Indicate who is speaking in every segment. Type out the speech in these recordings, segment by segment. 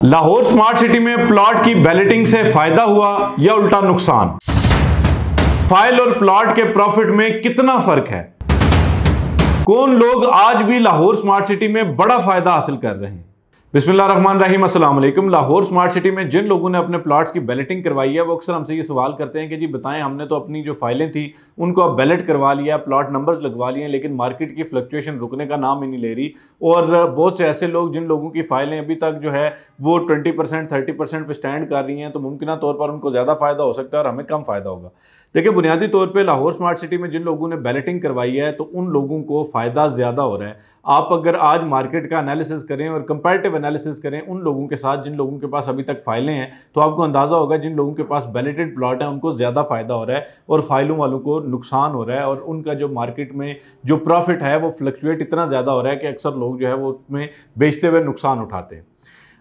Speaker 1: Lahore smart city में plot की balloting से फायदा हुआ या उल्टा नुकसान? फाइल और प्लॉट के प्रॉफिट में कितना फर्क है? कौन लोग आज भी लाहौर स्मार्ट सिटी में बड़ा फायदा हासिल कर रहे हैं? बिस्मिल्लाहिर्रहमानिर्रहीम, अस्सलाम वालेकुम। लाहौर स्मार्ट सिटी में जिन लोगों ने अपने प्लॉट्स की बैलेटिंग करवाई है वो अक्सर हमसे ये सवाल करते हैं कि जी बताएं, हमने तो अपनी जो फाइलें थी उनको अब बैलेट करवा लिया, प्लॉट नंबर्स लगवा लिए, लेकिन मार्केट की फ्लक्चुएशन रुकने का नाम ही नहीं ले रही। और बहुत से ऐसे लोग जिन लोगों की फाइलें अभी तक जो है वो 20% 30% पे स्टैंड कर रही हैं, तो मुमकिन तौर पर उनको ज़्यादा फ़ायदा हो सकता है और हमें कम फ़ायदा होगा। देखिए, बुनियादी तौर पर लाहौर स्मार्ट सिटी में जिन लोगों ने बैलेटिंग करवाई है तो उन लोगों को फ़ायदा ज़्यादा हो रहा है। आप अगर आज मार्केट का एनालिसिस करें और कंपैरेटिव एनालिसिस करें उन लोगों के साथ जिन लोगों के पास अभी तक फाइलें हैं, तो आपको अंदाज़ा होगा जिन लोगों के पास बैलेटेड प्लॉट है उनको ज़्यादा फ़ायदा हो रहा है और फाइलों वालों को नुकसान हो रहा है, और उनका जो मार्केट में जो प्रॉफिट है वो फ्लक्चुएट इतना ज़्यादा हो रहा है कि अक्सर लोग जो है वो उसमें बेचते हुए नुकसान उठाते हैं।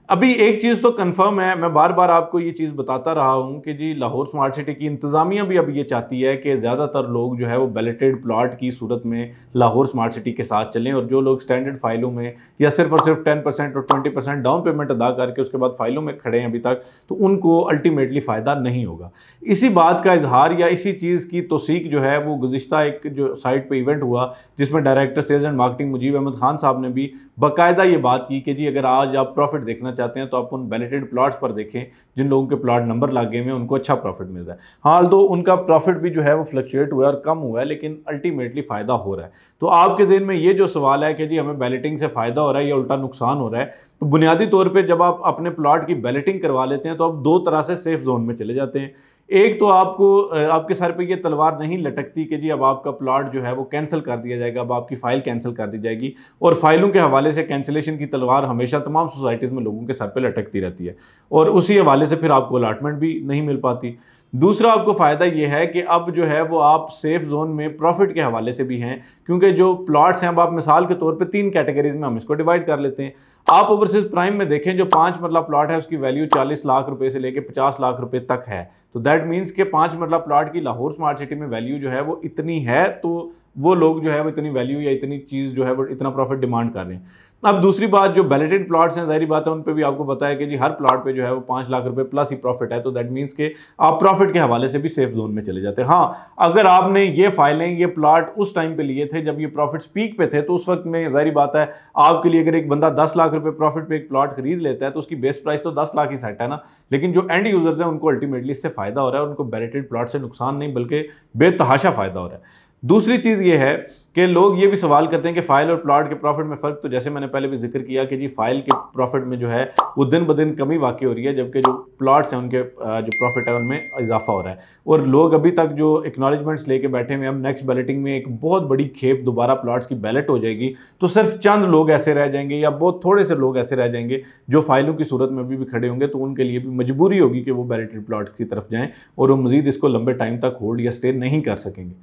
Speaker 1: अभी एक चीज़ तो कंफर्म है, मैं बार बार आपको ये चीज़ बताता रहा हूँ कि जी लाहौर स्मार्ट सिटी की इंतज़ामिया भी अब ये चाहती है कि ज़्यादातर लोग जो है वो बैलेटेड प्लॉट की सूरत में लाहौर स्मार्ट सिटी के साथ चलें, और जो लोग स्टैंडर्ड फाइलों में या सिर्फ और सिर्फ 10% और 20% डाउन पेमेंट अदा करके उसके बाद फाइलों में खड़े हैं अभी तक, तो उनको अल्टीमेटली फ़ायदा नहीं होगा। इसी बात का इजहार या इसी चीज़ की तौसीक जो है वो गुज़िश्ता एक जो साइट पर इवेंट हुआ जिसमें director sales and marketing Mujib Ahmed Khan साहब ने भी बाकायदा ये बात की कि जी अगर आज आप प्रॉफिट देखना चाहते हैं तो आप उन बैलेटेड प्लॉट्स पर देखें जिन लोगों के प्लॉट नंबर लागे हुए हैं, उनको अच्छा प्रॉफिट मिल रहा है। हाल तो उनका प्रॉफिट भी जो है वो फ्लक्चुएट हुआ है और कम हुआ है, लेकिन अल्टीमेटली फ़ायदा हो रहा है। तो आपके ज़हन में ये जो सवाल है कि जी हमें बैलेटिंग से फ़ायदा हो रहा है या उल्टा नुकसान हो रहा है, तो बुनियादी तौर पर जब आप अपने प्लॉट की बैलेटिंग करवा लेते हैं तो आप दो तरह से सेफ जोन में चले जाते हैं। एक तो आपको आपके सर पे ये तलवार नहीं लटकती कि जी अब आपका प्लॉट जो है वो कैंसिल कर दिया जाएगा, अब आपकी फ़ाइल कैंसिल कर दी जाएगी, और फाइलों के हवाले से कैंसिलेशन की तलवार हमेशा तमाम सोसाइटीज़ में लोगों के सर पे लटकती रहती है, और उसी हवाले से फिर आपको अलाटमेंट भी नहीं मिल पाती। दूसरा आपको फ़ायदा ये है कि अब जो है वो आप सेफ जोन में प्रॉफिट के हवाले से भी हैं, क्योंकि जो प्लॉट्स हैं अब आप मिसाल के तौर पे 3 कैटेगरीज में हम इसको डिवाइड कर लेते हैं। आप ओवरसीज प्राइम में देखें, जो 5 मरला प्लॉट है उसकी वैल्यू 40 लाख रुपए से लेकर 50 लाख रुपए तक है, तो दैट मीन्स के 5 मरला प्लॉट की लाहौर स्मार्ट सिटी में वैल्यू जो है वो इतनी है, तो वो लोग जो है वो इतनी वैल्यू या इतनी चीज़ जो है वो इतना प्रॉफिट डिमांड कर रहे हैं। अब दूसरी बात, जो बैलेटेड प्लॉट्स हैं, ज़ाहिर बात है उन पे भी आपको पता है कि जी हर प्लॉट पे जो है वो 5 लाख रुपए प्लस ही प्रॉफिट है, तो दैट मीन्स के आप प्रॉफिट के हवाले से भी सेफ जोन में चले जाते हैं। हाँ, अगर आपने ये फाइलें ये प्लॉट उस टाइम पे लिए थे जब ये प्रॉफिट्स पीक पे थे, तो उस वक्त में ज़ाहिर बात है आपके लिए अगर एक बंदा 10 लाख रुपए प्रॉफिट पे एक प्लॉट खरीद लेता है तो उसकी बेस प्राइस तो 10 लाख ही सेट है ना, लेकिन जो एंड यूजर्स हैं उनको अल्टीमेटली इससे फ़ायदा हो रहा है, उनको बैलेटेड प्लॉट से नुकसान नहीं बल्कि बेतहाशा फ़ायदा हो रहा है। दूसरी चीज़ ये है कि लोग ये भी सवाल करते हैं कि फ़ाइल और प्लॉट के प्रॉफिट में फ़र्क, तो जैसे मैंने पहले भी जिक्र किया कि जी फाइल के प्रॉफिट में जो है वो दिन ब दिन कमी वाक़ई हो रही है, जबकि जो प्लॉट्स हैं उनके जो प्रॉफिट है उनमें इजाफा हो रहा है। और लोग अभी तक जो एक्नॉलेजमेंट्स लेके बैठे हुए, हम नेक्स्ट बैलेटिंग में एक बहुत बड़ी खेप दोबारा प्लॉट्स की बैलेट हो जाएगी, तो सिर्फ चंद लोग ऐसे रह जाएंगे या बहुत थोड़े से लोग ऐसे रह जाएंगे जो फाइलों की सूरत में भी खड़े होंगे, तो उनके लिए भी मजबूरी होगी कि वो बैलेटेड प्लॉट की तरफ जाएँ और वो मज़ीद इसको लंबे टाइम तक होल्ड या स्टे नहीं कर सकेंगे।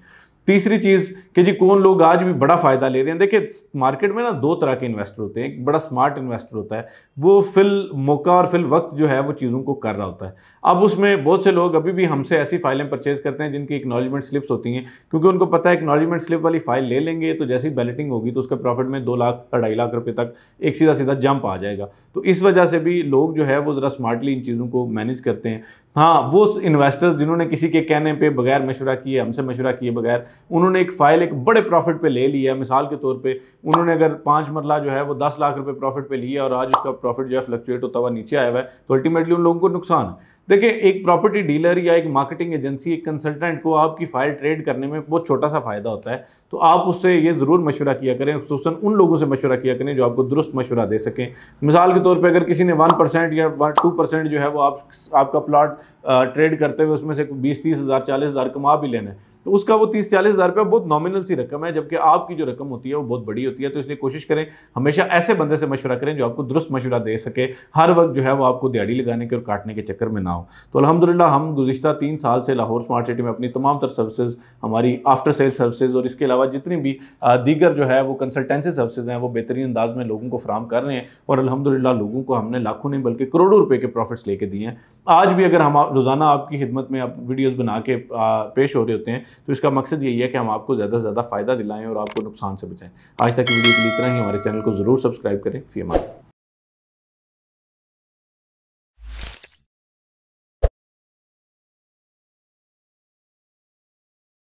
Speaker 1: तीसरी चीज़ कि जी कौन लोग आज भी बड़ा फ़ायदा ले रहे हैं। देखिए, मार्केट में ना दो तरह के इन्वेस्टर होते हैं। एक बड़ा स्मार्ट इन्वेस्टर होता है, वो फिल मौका और फिल वक्त जो है वो चीज़ों को कर रहा होता है। अब उसमें बहुत से लोग अभी भी हमसे ऐसी फाइलें परचेज करते हैं जिनकी एक्नॉलेजमेंट स्लिप्स होती हैं, क्योंकि उनको पता है एक्नॉलेजमेंट स्लिप वाली फ़ाइल ले लेंगे तो जैसे ही बैलेटिंग होगी तो उसका प्रॉफिट में 2 लाख 2.5 लाख रुपये तक एक सीधा सीधा जंप आ जाएगा। तो इस वजह से भी लोग जो है वो ज़रा स्मार्टली इन चीज़ों को मैनेज करते हैं। हाँ, वो इन्वेस्टर्स जिन्होंने किसी के कहने पे बगैर मशवरा किए, हमसे मशवरा किए बगैर उन्होंने एक फ़ाइल एक बड़े प्रॉफिट पे ले लिया, मिसाल के तौर पे उन्होंने अगर 5 मरला जो है वो 10 लाख रुपए प्रॉफिट पे लिया और आज उसका प्रॉफिट जो है फ्लक्चुएट होता हुआ नीचे आया हुआ है, तो अल्टीमेटली उन लोगों को नुकसान है। देखिए, एक प्रॉपर्टी डीलर या एक मार्केटिंग एजेंसी, एक कंसल्टेंट को आपकी फ़ाइल ट्रेड करने में बहुत छोटा सा फ़ायदा होता है, तो आप उससे ये ज़रूर मशवरा किया करें, खुसूसन उन लोगों से मशवरा किया करें जो आपको दुरुस्त मशवरा दे सकें। मिसाल के तौर पे अगर किसी ने 1% या 2% जो है वो आपका प्लॉट ट्रेड करते हुए उसमें से 20-30 हज़ार 40 हज़ार कमा भी लेना है, तो उसका वो 30-40 हज़ार रुपये बहुत नॉमिनल सी रकम है, जबकि आपकी जो रकम होती है वो बहुत बड़ी होती है। तो इसलिए कोशिश करें हमेशा ऐसे बंदे से मशवरा करें जो आपको दुरुस्त मशवरा दे सके, हर वक्त जो है वो आपको दिहाड़ी लगाने के और काटने के चक्कर में ना हो। तो अल्हम्दुलिल्लाह हम गुज़िश्ता 3 साल से लाहौर स्मार्ट सिटी में अपनी तमाम तर सर्विसेज, हमारी आफ्टर सेल सर्विसेज और इसके अलावा जितनी भी दीगर जो है वो कंसल्टेंसी सर्विसेज हैं वो बेहतरीन अंदाज में लोगों को फराम कर रहे हैं, और अल्हम्दुलिल्लाह लोगों को हमने लाखों नहीं बल्कि करोड़ों रुपये के प्रॉफिट्स लेके दिए हैं। आज भी अगर हम रोज़ाना आपकी खिदमत में आप वीडियोज़ बना के पेश हो रहे होते हैं, तो इसका मकसद यही है कि हम आपको ज़्यादा से ज़्यादा फ़ायदा दिलाएं और आपको नुकसान से बचाएं। आज तक की वीडियो के लिए इतना ही। हमारे चैनल को ज़रूर सब्सक्राइब करें। फ़ी अमान।